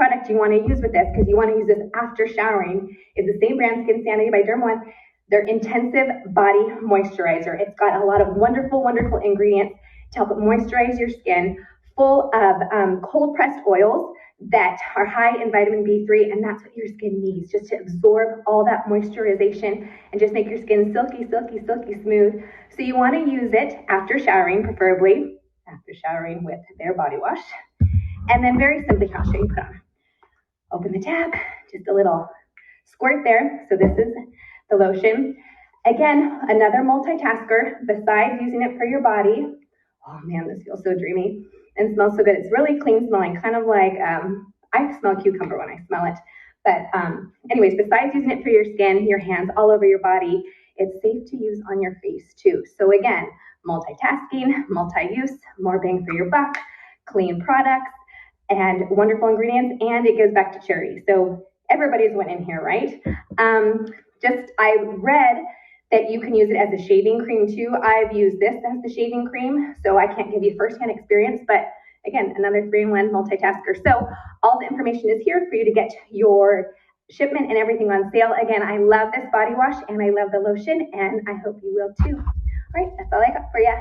product you want to use with this, because you want to use this after showering, is the same brand, SkinSanity by derm.one. Their intensive body moisturizer. It's got a lot of wonderful, wonderful ingredients to help moisturize your skin, full of cold pressed oils that are high in vitamin B3, and that's what your skin needs, just to absorb all that moisturization and just make your skin silky, silky, silky smooth. So you want to use it after showering, preferably after showering with their body wash. And then very simply, I'll show you, put on. Open the tab, just a little squirt there. So this is the lotion. Again, another multitasker besides using it for your body. Oh man, this feels so dreamy and smells so good. It's really clean smelling, kind of like, I smell cucumber when I smell it. But anyways, besides using it for your skin, your hands, all over your body, it's safe to use on your face too. So again, multitasking, multi-use, more bang for your buck, clean products, and wonderful ingredients, and it goes back to charity. So everybody's winning here, right? I read that you can use it as a shaving cream too. I've used this as the shaving cream, so I can't give you firsthand experience, but again, another 3-in-1 multitasker. So all the information is here for you to get your shipment and everything on sale. Again, I love this body wash and I love the lotion, and I hope you will too. All right, that's all I got for you.